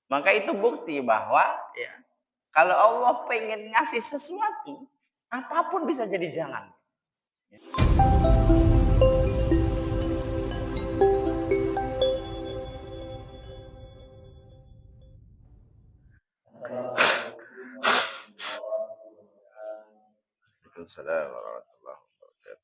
Maka itu bukti bahwa ya, kalau Allah pengen ngasih sesuatu, apapun bisa jadi jalan. Waalaikumsalam warahmatullahi wabarakatuh.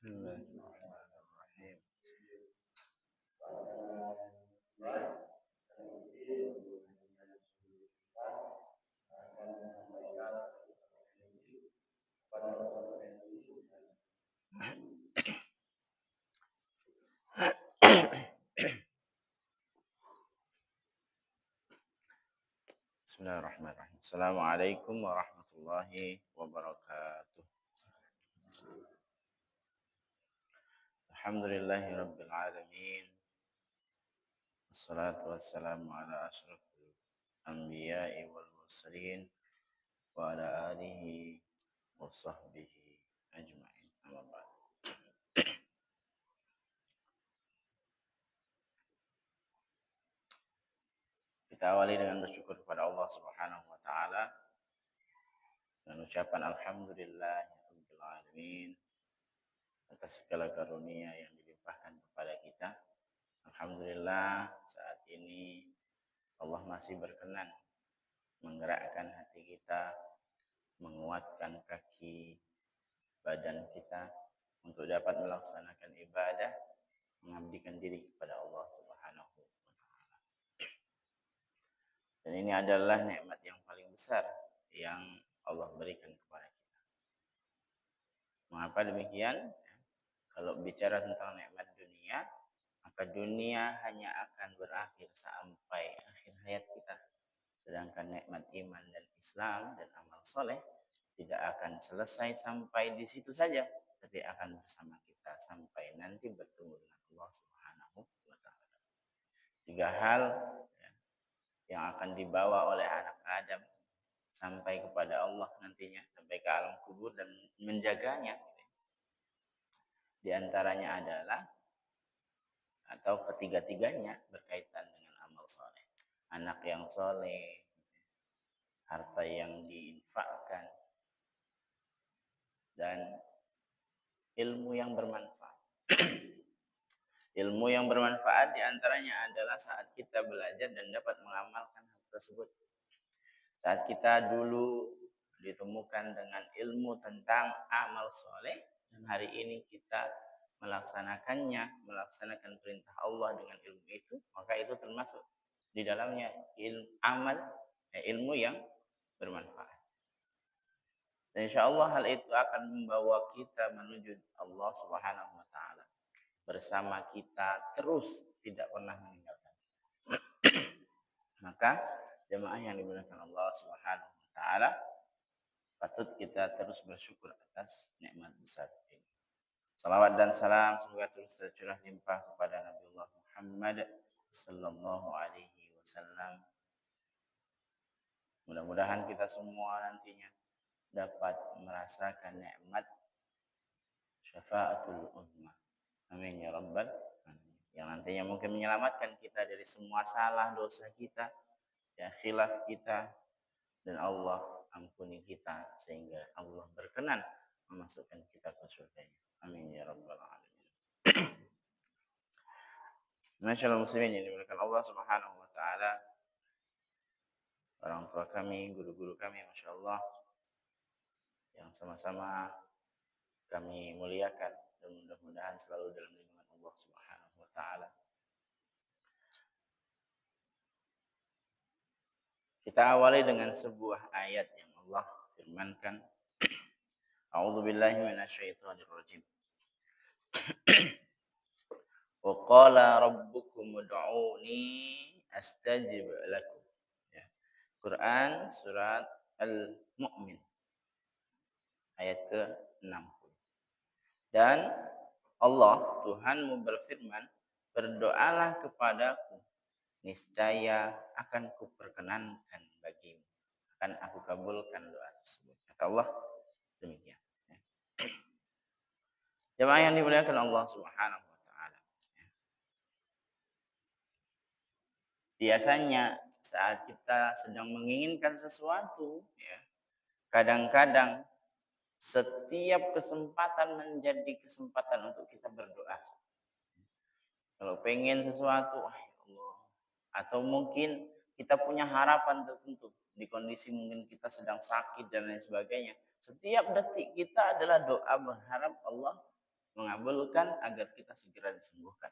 Bismillahirrahmanirrahim. Bismillahirrahmanirrahim. Assalamualaikum warahmatullahi wabarakatuh. Alhamdulillahirabbil alamin. Wassalatu wassalamu ala asyrafil anbiya'i wal mursalin wa ala alihi wa sahbihi ajma'in. Amma ba'd. Kita awali dengan bersyukur kepada Allah Subhanahu wa taala dan ucapan alhamdulillahirabbil alamin atas segala karunia yang dilimpahkan kepada kita. Alhamdulillah saat ini Allah masih berkenan menggerakkan hati kita, menguatkan kaki badan kita untuk dapat melaksanakan ibadah, mengabdikan diri kepada Allah Subhanahu wa taala. Dan ini adalah nikmat yang paling besar yang Allah berikan kepada kita. Mengapa demikian? Kalau bicara tentang nikmat dunia, maka dunia hanya akan berakhir sampai akhir hayat kita. Sedangkan nikmat iman dan Islam dan amal soleh tidak akan selesai sampai di situ saja, tapi akan bersama kita sampai nanti bertemu dengan Allah Subhanahu wa taala. 3 hal ya, yang akan dibawa oleh anak Adam sampai kepada Allah nantinya, sampai ke alam kubur dan menjaganya. Di antaranya adalah atau ketiga-tiganya berkaitan dengan amal soleh. Anak yang soleh, harta yang diinfakkan, dan ilmu yang bermanfaat. Ilmu yang bermanfaat diantaranya adalah saat kita belajar dan dapat mengamalkan hal tersebut. Saat kita dulu ditemukan dengan ilmu tentang amal soleh, dan hari ini kita melaksanakannya, melaksanakan perintah Allah dengan ilmu itu, maka itu termasuk di dalamnya ilmu yang bermanfaat. Dan insya Allah hal itu akan membawa kita menuju Allah Subhanahu wa Ta'ala. Bersama kita terus, tidak pernah meninggalkan. Maka jemaah yang dimuliakan Allah Subhanahu wa Ta'ala, patut kita terus bersyukur atas nikmat besar ini. Salawat dan salam semoga terus tercurah limpah kepada Nabiullah Muhammad sallallahu alaihi wasallam. Mudah-mudahan kita semua nantinya dapat merasakan nikmat syafaatul ummah. Amin ya rabbal alamin. Yang nantinya mungkin menyelamatkan kita dari semua salah dosa kita, ya khilaf kita, dan Allah ampuni kita sehingga Allah berkenan memasukkan kita ke surganya. Amin ya rabbal alamin. Masyaallah muslimin yang dimuliakan Allah Subhanahu wa taala. Orang tua kami, guru-guru kami, Masya Allah, yang sama-sama kami muliakan dan mudah-mudahan selalu dalam lindungan Allah Subhanahu wa taala. Kita awali dengan sebuah ayat yang Allah firmankan. A'udzubillahi minasyaitonir rajim. Wa qala rabbukum ud'uni astajib lakum. Ya. Quran surat Al-Mu'min ayat ke-60. Dan Allah Tuhanmu berfirman, berdoalah kepadaku, niscaya akan kuperkenankan bagimu, akan aku kabulkan doa tersebut. Kata Allah demikian. Jemaah yang dimuliakan Allah Subhanahu wa taala. Biasanya saat kita sedang menginginkan sesuatu, ya, kadang-kadang setiap kesempatan menjadi kesempatan untuk kita berdoa. Kalau pengen sesuatu, ya Allah, atau mungkin kita punya harapan tertentu di kondisi mungkin kita sedang sakit dan lain sebagainya. Setiap detik kita adalah doa berharap Allah mengabulkan agar kita segera disembuhkan.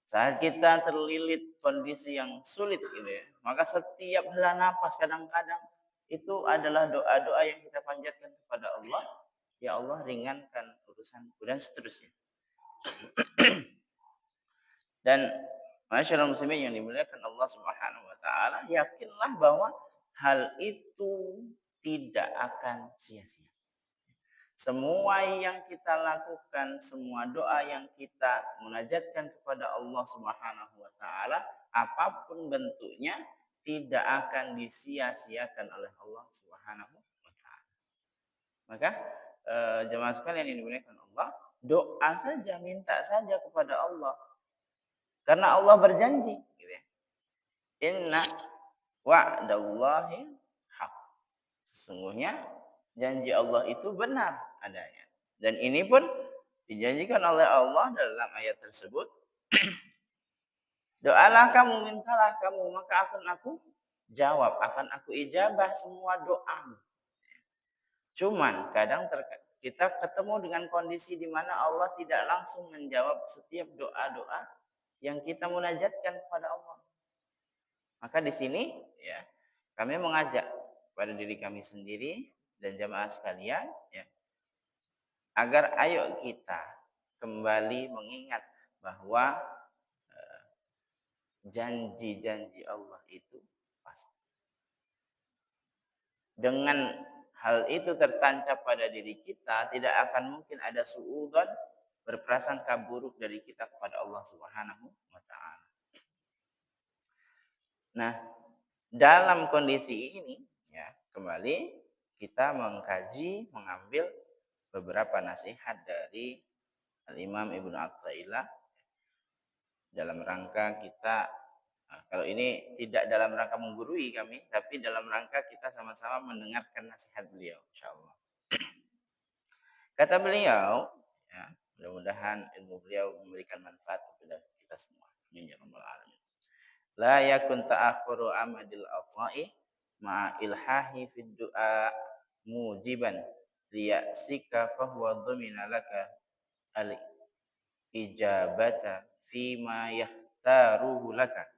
Saat kita terlilit kondisi yang sulit gitu ya, maka setiap hela nafas kadang-kadang itu adalah doa-doa yang kita panjatkan kepada Allah. Ya Allah, ringankan urusanku dan seterusnya. Dan masyaallah muslimin yang dimuliakan Allah Subhanahu wa taala, yakinlah bahwa hal itu tidak akan sia-sia. Semua yang kita lakukan, semua doa yang kita munajatkan kepada Allah Subhanahu wa taala, apapun bentuknya, tidak akan disia-siakan oleh Allah Subhanahu wa taala. Maka jemaah sekalian yang dimuliakan Allah, doa saja, minta saja kepada Allah. Karena Allah berjanji, gitu ya. Inna wa'dallahi haq. Sesungguhnya janji Allah itu benar adanya. Dan ini pun dijanjikan oleh Allah dalam ayat tersebut. Doalah kamu, mintalah kamu, maka akan aku jawab, akan aku ijabah semua doamu. Cuman kadang kita ketemu dengan kondisi di mana Allah tidak langsung menjawab setiap doa-doa yang kita munajatkan kepada Allah. Maka di sini ya, kami mengajak pada diri kami sendiri dan jamaah sekalian ya, agar ayo kita kembali mengingat bahwa janji-janji Allah itu pasti. Dengan hal itu tertancap pada diri kita, tidak akan mungkin ada suudzon, berprasangka buruk dari kita kepada Allah Subhanahu wa taala. Nah, dalam kondisi ini ya, kembali kita mengkaji, mengambil beberapa nasihat dari Al-Imam Ibnu Athaillah dalam rangka kita, kalau ini tidak dalam rangka menggurui kami, tapi dalam rangka kita sama-sama mendengarkan nasihat beliau, insyaallah. Kata beliau, ya, Mudah-mudahan ilmu beliau memberikan manfaat kepada kita semua. Amin ya rabbal alamin. La yakun ta'akhuru amadil ata'i ma'a ilhahi fid du'a mujiban liya'sika fahuwa dhamina laka al ijabata fima yahtaruhu laka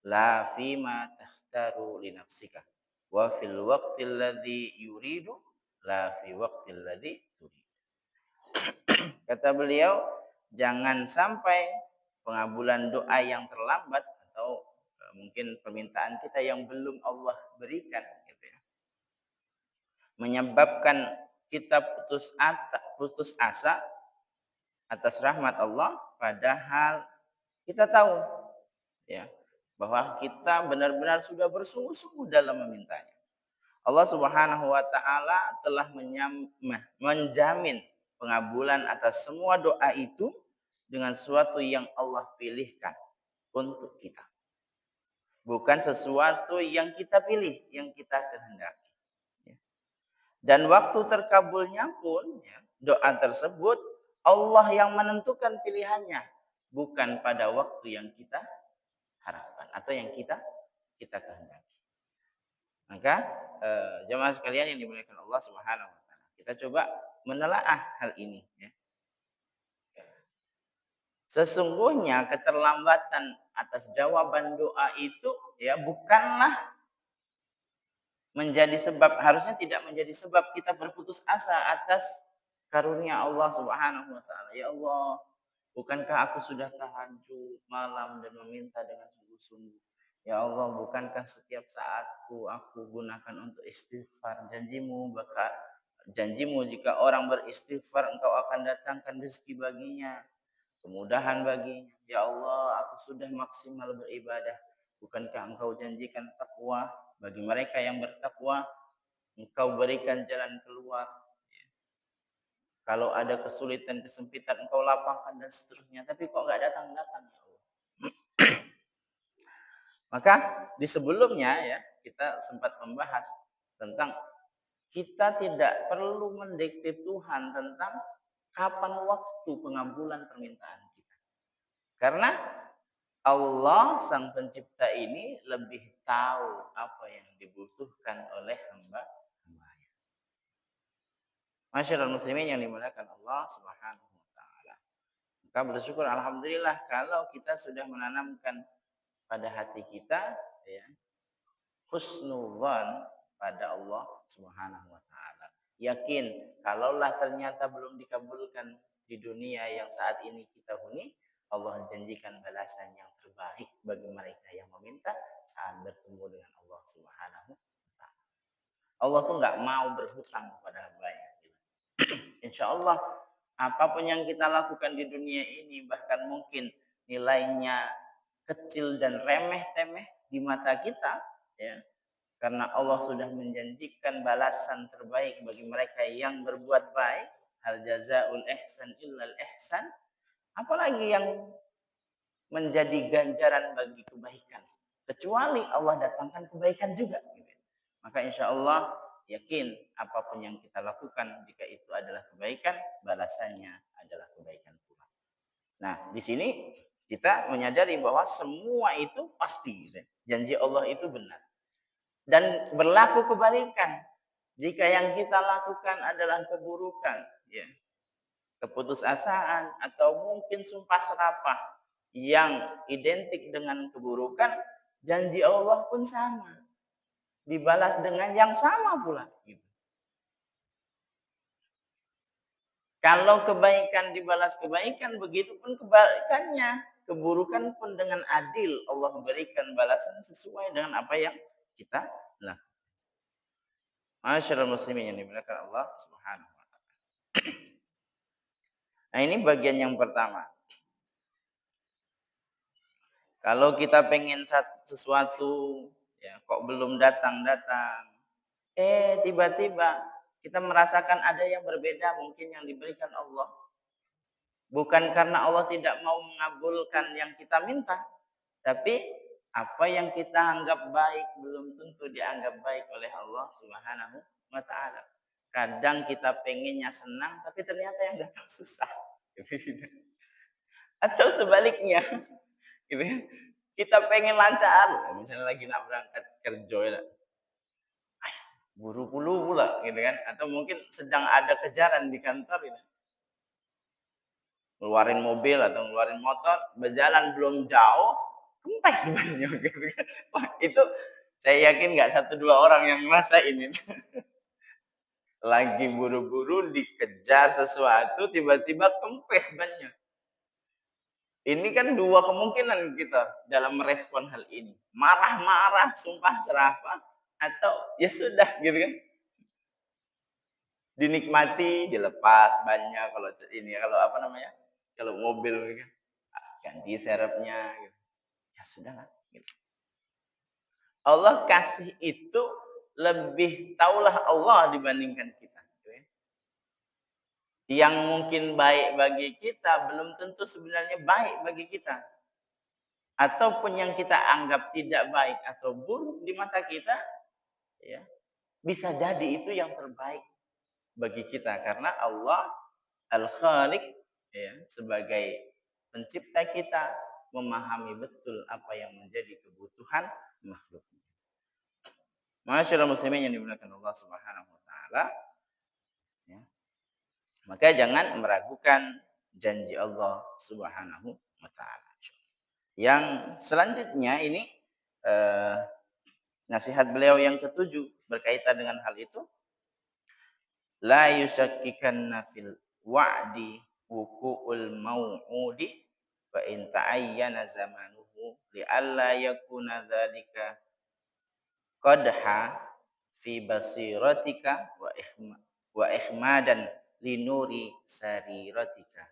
la fima tahtaru li nafsika wa fil waqtil ladzi yuridu la fi waqtil ladzi turid. Kata beliau, jangan sampai pengabulan doa yang terlambat atau mungkin permintaan kita yang belum Allah berikan gitu ya, menyebabkan kita putus asa atas rahmat Allah, padahal kita tahu ya bahwa kita benar-benar sudah bersungguh-sungguh dalam memintanya. Allah Subhanahu wa taala telah menjamin pengabulan atas semua doa itu dengan sesuatu yang Allah pilihkan untuk kita. Bukan sesuatu yang kita pilih, yang kita kehendaki. Dan waktu terkabulnya pun ya, doa tersebut Allah yang menentukan pilihannya, bukan pada waktu yang kita harapkan atau yang kita kehendaki. Maka jemaah sekalian yang dimuliakan Allah Subhanahu wa taala, kita coba menelaah hal ini ya. Sesungguhnya keterlambatan atas jawaban doa itu ya bukanlah menjadi sebab, harusnya tidak menjadi sebab kita berputus asa atas karunia Allah Subhanahu wa taala. Ya Allah, bukankah aku sudah tahajud malam dan meminta dengan sungguh-sungguh? Ya Allah, bukankah setiap saatku aku gunakan untuk istighfar? Janjimu jika orang beristighfar engkau akan datangkan rezeki baginya, kemudahan baginya. Ya Allah, aku sudah maksimal beribadah. Bukankah engkau janjikan takwa bagi mereka yang bertakwa? Engkau berikan jalan keluar. Kalau ada kesulitan, kesempitan, engkau lapangkan dan seterusnya. Tapi kok nggak datang-datang ya Allah. Maka di sebelumnya ya kita sempat membahas tentang kita tidak perlu mendikte Tuhan tentang kapan waktu pengabulan permintaan kita. Karena Allah sang pencipta ini lebih tahu apa yang dibutuhkan oleh hamba-hambanya. Masyaallah muslimin yang dimuliakan Allah Subhanahu wa taala. Maka bersyukur alhamdulillah kalau kita sudah menanamkan pada hati kita ya husnudzan pada Allah Subhanahu wa taala. Yakin kalaulah ternyata belum dikabulkan di dunia yang saat ini kita huni, Allah janjikan balasan yang terbaik bagi mereka yang meminta saat bertemu dengan Allah Subhanahu wa taala. Allah tuh nggak mau berhutang kepada hambanya. Insya Allah apapun yang kita lakukan di dunia ini, bahkan mungkin nilainya kecil dan remeh-temeh di mata kita ya, karena Allah sudah menjanjikan balasan terbaik bagi mereka yang berbuat baik, hal jazaul ihsan illal ihsan, apalagi yang menjadi ganjaran bagi kebaikan kecuali Allah datangkan kebaikan juga gitu. Maka insya Allah yakin apapun yang kita lakukan, jika itu adalah kebaikan, balasannya adalah kebaikan pula. Nah, di sini kita menyadari bahwa semua itu pasti gitu. Janji Allah itu benar. Dan berlaku kebalikan. Jika yang kita lakukan adalah keburukan, ya, keputusasaan atau mungkin sumpah serapah yang identik dengan keburukan, janji Allah pun sama. Dibalas dengan yang sama pula. Gitu. Kalau kebaikan dibalas kebaikan, begitu pun kebalikannya. Keburukan pun dengan adil Allah berikan balasan sesuai dengan apa yang kita lakukan. Masyaallah muslimin yang dimuliakan Allah Subhanahu wa taala. Nah, ini bagian yang pertama. Kalau kita pengen sesuatu ya kok belum datang-datang. Tiba-tiba kita merasakan ada yang berbeda mungkin yang diberikan Allah. Bukan karena Allah tidak mau mengabulkan yang kita minta, tapi apa yang kita anggap baik belum tentu dianggap baik oleh Allah Subhanahu wa taala. Kadang kita pengennya senang tapi ternyata yang datang susah. Atau sebaliknya, gitu ya. Kita pengen lancar, misalnya lagi nak berangkat kerja ya, buru-buru pula gitu kan. Atau mungkin sedang ada kejaran di kantor gitu. Ngeluarin mobil atau ngeluarin motor, berjalan belum jauh, kempes bannya gitu kan. Wah, itu saya yakin nggak satu dua orang yang ngerasain ini. Lagi buru-buru dikejar sesuatu, tiba-tiba kempes bannya. Ini kan dua kemungkinan kita dalam merespon hal ini. Marah-marah, sumpah serapah, atau ya sudah gitu kan. Dinikmati, dilepas banyak kalau ini kalau apa namanya? Kalau mobil gitu kan. Ganti serepnya gitu. Ya sudahlah gitu. Allah kasih itu lebih taulah Allah dibandingkan kita. Gitu ya. Yang mungkin baik bagi kita belum tentu sebenarnya baik bagi kita. Ataupun yang kita anggap tidak baik atau buruk di mata kita, ya, bisa jadi itu yang terbaik bagi kita karena Allah Al-Khaliq ya, sebagai pencipta kita memahami betul apa yang menjadi kebutuhan makhluk. Masyaallah muslimin yang dimuliakan Allah Subhanahu wa taala, ya. Maka jangan meragukan janji Allah Subhanahu wa taala. Yang selanjutnya ini eh, nasihat beliau yang ketujuh berkaitan dengan hal itu, la yusakkikanna fil wa'di wuqu'ul mau'udi fa in ta'ayyana zamanuhu li alla yakuna dzalika qadha fi basiratika wa ihmadan linuri sariratika.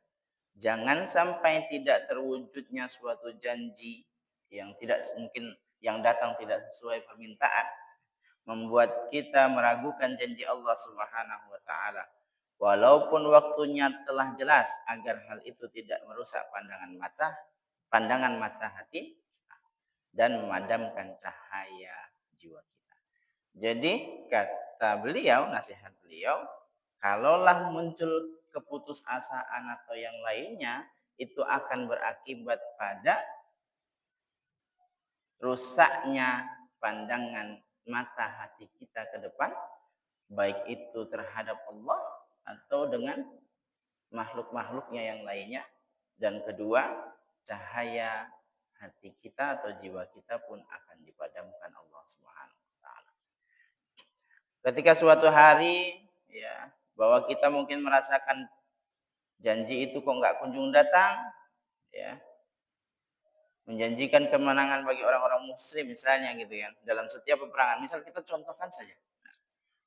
Jangan sampai tidak terwujudnya suatu janji yang tidak mungkin yang datang tidak sesuai permintaan membuat kita meragukan janji Allah Subhanahu wa taala. Walaupun waktunya telah jelas agar hal itu tidak merusak pandangan mata hati dan memadamkan cahaya jiwa kita. Jadi kata beliau, nasihat beliau, kalaulah muncul keputusasaan atau yang lainnya, itu akan berakibat pada rusaknya pandangan mata hati kita ke depan, baik itu terhadap Allah atau dengan makhluk-makhluknya yang lainnya. Dan kedua, cahaya hati kita atau jiwa kita pun akan dipadamkan Allah Subhanahu wa taala. Ketika suatu hari ya bahwa kita mungkin merasakan janji itu kok nggak kunjung datang, ya, menjanjikan kemenangan bagi orang-orang muslim misalnya gitu kan dalam setiap peperangan. Misal kita contohkan saja.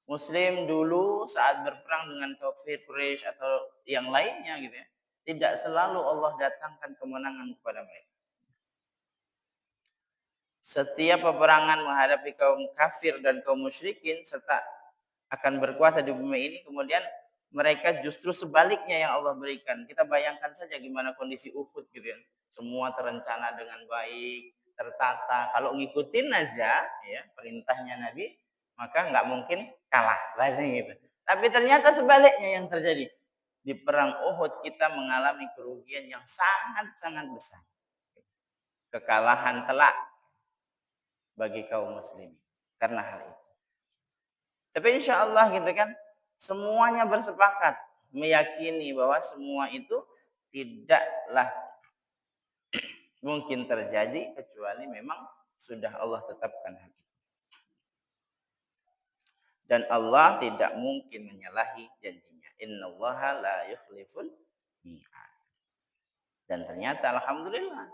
Muslim dulu saat berperang dengan kafir Quraisy atau yang lainnya gitu ya, tidak selalu Allah datangkan kemenangan kepada mereka. Setiap peperangan menghadapi kaum kafir dan kaum musyrikin serta akan berkuasa di bumi ini, kemudian mereka justru sebaliknya yang Allah berikan. Kita bayangkan saja gimana kondisi Uhud gitu ya. Semua terencana dengan baik, tertata. Kalau ngikutin aja ya perintahnya Nabi, maka nggak mungkin kalah, rasanya gitu. Tapi ternyata sebaliknya yang terjadi. Di perang Uhud kita mengalami kerugian yang sangat-sangat besar. Kekalahan telak bagi kaum muslimin karena hal itu. Tapi insya Allah gitu kan, semuanya bersepakat meyakini bahwa semua itu tidaklah mungkin terjadi kecuali memang sudah Allah tetapkan hal itu. Dan Allah tidak mungkin menyalahi janjinya. Innallaha la yukhliful mi'ad. Dan ternyata alhamdulillah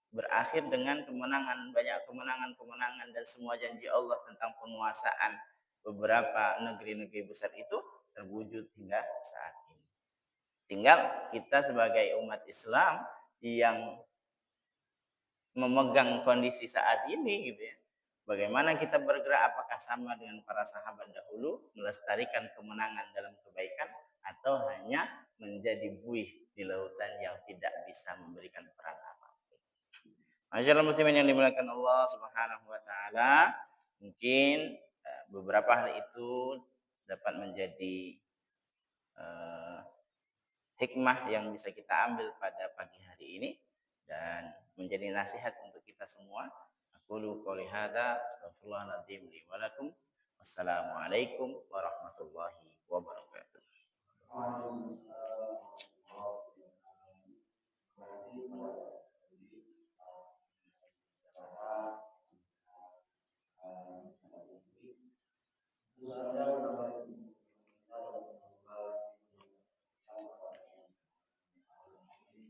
berakhir dengan kemenangan, banyak kemenangan-kemenangan dan semua janji Allah tentang penguasaan beberapa negeri-negeri besar itu terwujud hingga saat ini. Tinggal kita sebagai umat Islam yang memegang kondisi saat ini gitu ya. Bagaimana kita bergerak, apakah sama dengan para sahabat dahulu melestarikan kemenangan dalam kebaikan atau hanya menjadi buih di lautan yang tidak bisa memberikan peran apapun. Masyaallah muslimin yang dimuliakan Allah Subhanahu wa taala, mungkin beberapa hal itu dapat menjadi hikmah yang bisa kita ambil pada pagi hari ini dan menjadi nasihat untuk kita semua. Aqulu qouli hadza astaghfirullahaladzim li wa lakum. Wassalamualaikum warahmatullahi wabarakatuh.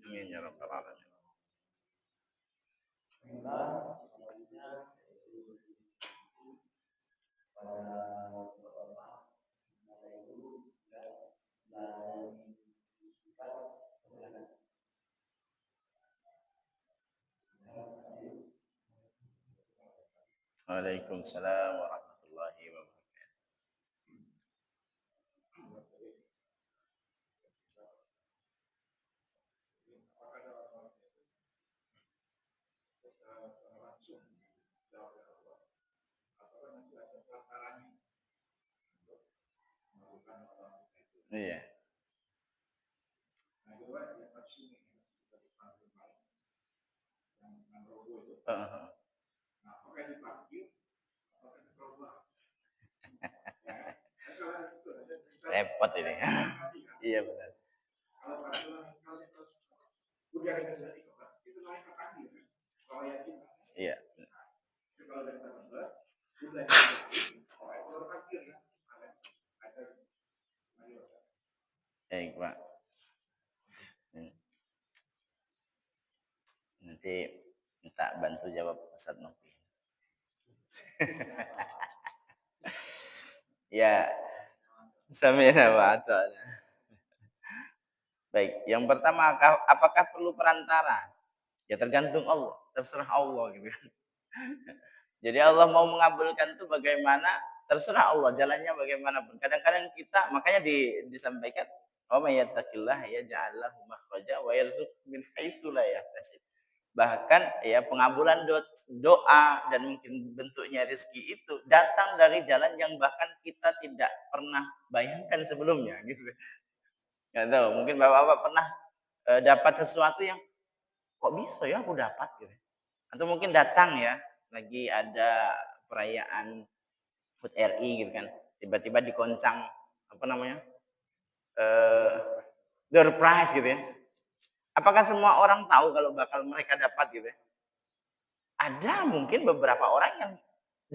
Amin ya rabbal alamin. Waalaikumsalam warahmatullahi wabarakatuh. Iya. Heeh. Repot ini. Iya benar. Iya. Baik, Pak. Nanti minta bantu jawab Ustaz Nopi. Ya, samina wa ata'na. Baik, yang pertama apakah perlu perantara? Ya tergantung Allah, terserah Allah gitu. Jadi Allah mau mengabulkan itu bagaimana, terserah Allah jalannya bagaimanapun. Kadang-kadang kita makanya disampaikan, "Wa may yattaqillaha yaj'al lahu makhraja wa yarzuqhu min haitsu la yahtasib." Bahkan ya pengabulan doa dan mungkin bentuknya rezeki itu datang dari jalan yang bahkan kita tidak pernah bayangkan sebelumnya gitu. Nggak tahu, mungkin Bapak-bapak pernah dapat sesuatu yang kok bisa ya aku dapat gitu. Atau mungkin datang ya, lagi ada perayaan HUT RI gitu kan, tiba-tiba dikoncang apa namanya, eee, door prize gitu ya. Apakah semua orang tahu kalau bakal mereka dapat gitu ya? Ada mungkin beberapa orang yang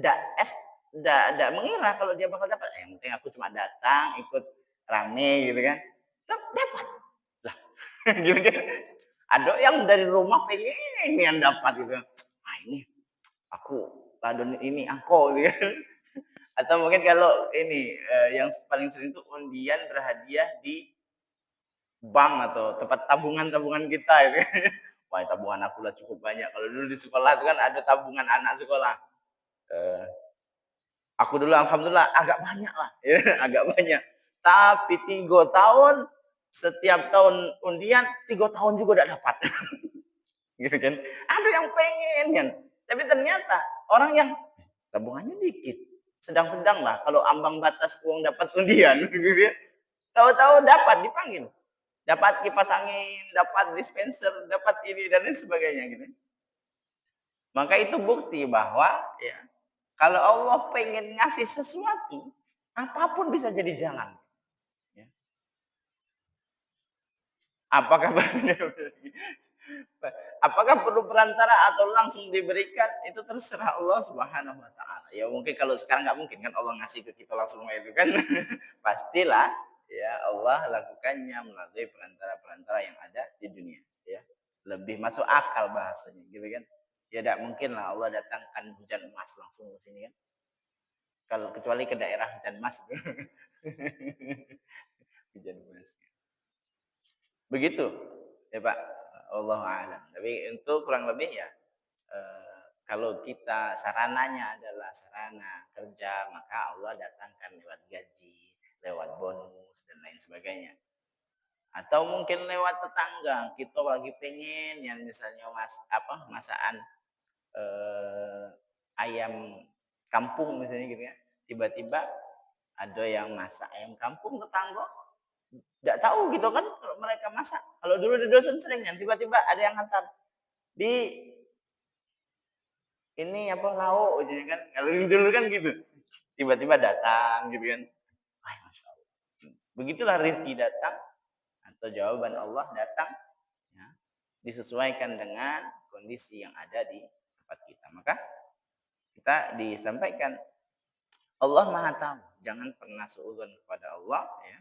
ndak es ndak mengira kalau dia bakal dapat, yang penting aku cuma datang, ikut rame gitu kan, dapat. Lah, gitu kan. Ada yang dari rumah pengen yang dapat gitu. "Ah, ini aku ladon ini angko," gitu kan. Atau mungkin kalau ini, yang paling sering itu undian berhadiah di bank atau tempat tabungan-tabungan kita itu. Wah, tabungan aku lah cukup banyak. Kalau dulu di sekolah itu kan ada tabungan anak sekolah. Eee, aku dulu alhamdulillah agak banyak lah, ya, agak banyak. Tapi 3 tahun, setiap tahun undian, 3 tahun juga tidak dapat. Gitu kan. Ada yang pengen kan, tapi ternyata orang yang tabungannya dikit, sedang-sedang lah kalau ambang batas uang dapat undian gitu ya. Tahu-tahu dapat dipanggil, dapat kipas angin, dapat dispenser, dapat ini dan lain sebagainya gitu. Maka itu bukti bahwa ya kalau Allah pengen ngasih sesuatu, apapun bisa jadi jalan. Ya. Apakah apakah perlu perantara atau langsung diberikan, itu terserah Allah Subhanahu wa taala. Ya mungkin kalau sekarang nggak mungkin kan Allah ngasih ke kita langsung itu kan. Pastilah ya Allah lakukannya melalui perantara-perantara yang ada di dunia ya. Lebih masuk akal bahasanya gitu kan. Ya tidak mungkin lah Allah datangkan hujan emas langsung ke sini kan. Kalau kecuali ke daerah hujan emas. Hujan emas. Begitu ya Pak. Allah a'lam. Tapi itu kurang lebih ya kalau kita sarananya adalah sarana kerja, maka Allah datangkan lewat gaji, lewat bonus dan lain sebagainya. Atau mungkin lewat tetangga, kita lagi pengen yang misalnya masakan eh, ayam kampung misalnya gitu ya. Tiba-tiba ada yang masak ayam kampung tetangga Nggak tahu gitu kan kalau mereka masak. Kalau dulu di dusun sering kan tiba-tiba ada yang hantar di ini apa lauk gitu kan. Kalau dulu kan gitu. Tiba-tiba datang gitu kan. Wah, Masya Allah. Begitulah rezeki datang atau jawaban Allah datang ya, disesuaikan dengan kondisi yang ada di tempat kita. Maka kita disampaikan Allah Maha Tahu. Jangan pernah suudzon kepada Allah ya.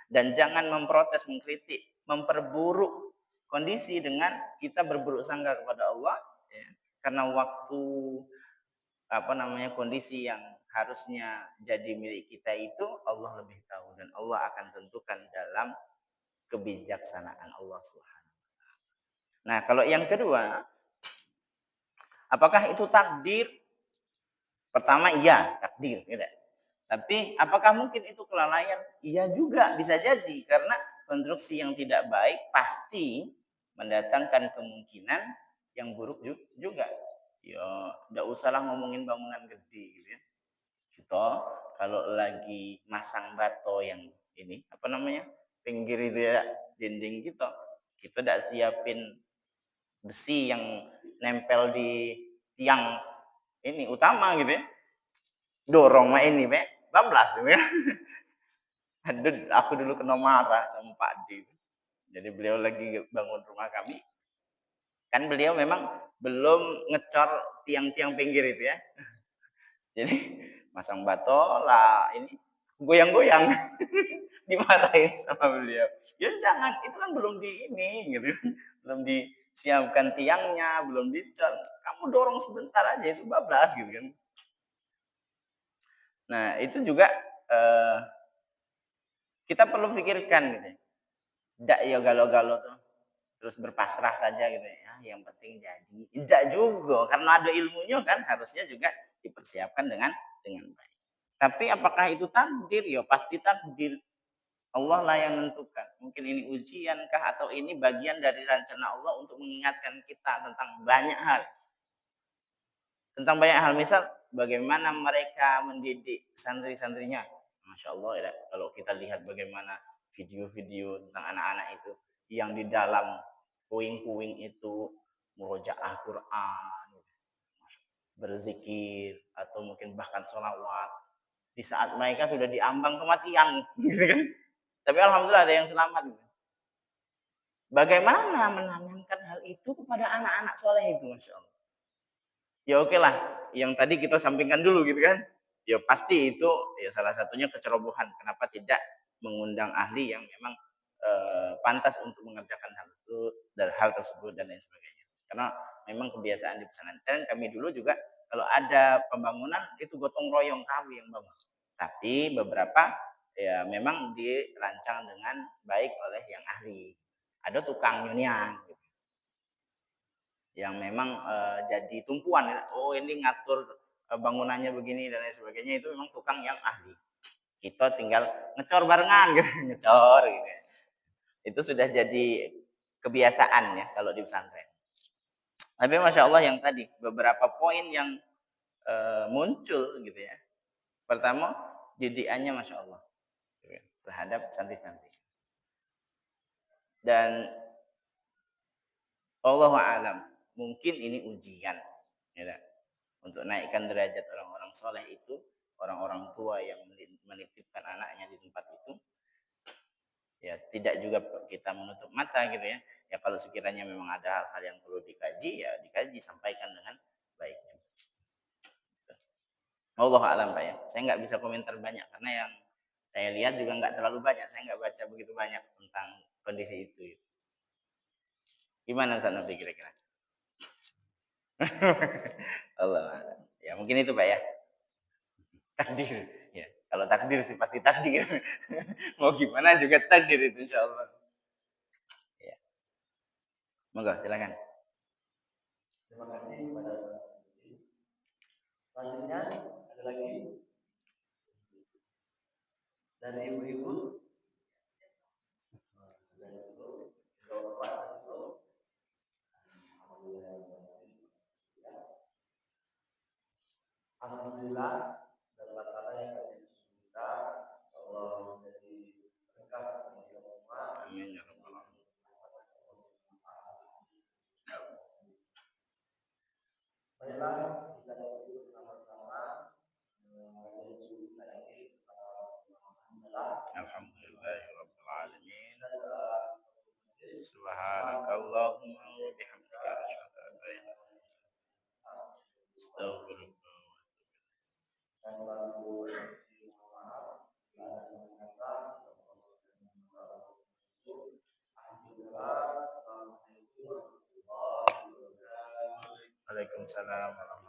Dan jangan memprotes, mengkritik, memperburuk kondisi dengan kita berburuk sangka kepada Allah ya. Karena waktu kondisi yang harusnya jadi milik kita itu Allah lebih tahu dan Allah akan tentukan dalam kebijaksanaan Allah Subhanahu. Nah, kalau yang kedua, apakah itu takdir? Pertama iya, takdir, gitu. Tapi apakah mungkin itu kelalaian? Iya juga, bisa jadi karena konstruksi yang tidak baik pasti mendatangkan kemungkinan yang buruk juga. Ya, enggak usahlah ngomongin bangunan gede gitu ya. Kita kalau lagi masang bato yang ini, apa namanya? Pinggir itu ya, dinding kita tidak siapin besi yang nempel di tiang ini utama gitu ya. Dorong mah ini, bablas gitu ya. Aduh, aku dulu kena marah sama Pak D. Jadi beliau lagi bangun rumah kami. Kan beliau memang belum ngecor tiang-tiang pinggir itu ya. Jadi masang bato lah ini goyang-goyang. Dimarahin sama beliau. Ya jangan, itu kan belum di ini gitu. Belum disiapkan tiangnya, belum dicor. Kamu dorong sebentar aja itu bablas gitu kan. Nah, itu juga kita perlu pikirkan gitu. Ndak ya galau-galau tuh terus berpasrah saja gitu ya. Yang penting jadi. Tidak juga karena ada ilmunya kan harusnya juga dipersiapkan dengan baik. Tapi apakah itu takdir? Ya pasti takdir. Allah lah yang menentukan. Mungkin ini ujian kah atau ini bagian dari rencana Allah untuk mengingatkan kita tentang banyak hal. Tentang banyak hal, misal bagaimana mereka mendidik santri-santrinya. Masya Allah ya, kalau kita lihat bagaimana video-video tentang anak-anak itu yang di dalam puing-puing itu merojak Al-Quran, berzikir, atau mungkin bahkan sholawat. Di saat mereka sudah diambang kematian, gitu kan. Tapi alhamdulillah ada yang selamat. Gitu. Bagaimana menanamkan hal itu kepada anak-anak soleh itu, Masya Allah. Ya oke lah, yang tadi kita sampingkan dulu gitu kan. Ya pasti itu ya salah satunya kecerobohan. Kenapa tidak mengundang ahli yang memang pantas untuk mengerjakan hal itu dan hal tersebut dan lain sebagainya. Karena memang kebiasaan di pesantren kami dulu juga kalau ada pembangunan itu gotong royong kami yang bangun. Tapi beberapa ya memang dirancang dengan baik oleh yang ahli. Ada tukang nyunian yang memang jadi tumpuan. Oh ini ngatur bangunannya begini dan lain sebagainya itu memang tukang yang ahli. Kita tinggal ngecor barengan gitu, ngecor gitu. Itu sudah jadi kebiasaan ya kalau di pesantren. Tapi masya Allah yang tadi beberapa poin yang muncul gitu ya. Pertama didikannya masya Allah gitu ya, terhadap santri-santri. Dan Allahu alam mungkin ini ujian ya, untuk naikkan derajat orang-orang soleh itu, orang-orang tua yang menitipkan anaknya di tempat itu, ya tidak juga kita menutup mata gitu ya. Ya kalau sekiranya memang ada hal-hal yang perlu dikaji, ya dikaji, sampaikan dengan baik. Allah alam Pak ya. Saya nggak bisa komentar banyak karena yang saya lihat juga nggak terlalu banyak. Saya nggak baca begitu banyak tentang kondisi itu. Gimana Ustaz Nabi kira-kira? Allah alam. Ya mungkin itu Pak ya. Takdir. Ya, kalau takdir sih pasti takdir. Mau gimana juga takdir itu insya Allah. Ya. Monggo silakan. Terima kasih kepada selanjutnya ada lagi dari ibu-ibu. Alhamdulillah dalam acara yang kami kita Allah menjadi berkah Amin ya rabbal alamin. Baiklah, kita ikuti bersama-sama kajian kita ini. Alhamdulillahi rabbil alamin. Subhanakallahumma wa bihamdika asyhadu an la ilaha illa anta astaghfiruka wa atubu ilaik. Waalaikumsalam warahmatullahi wabarakatuh.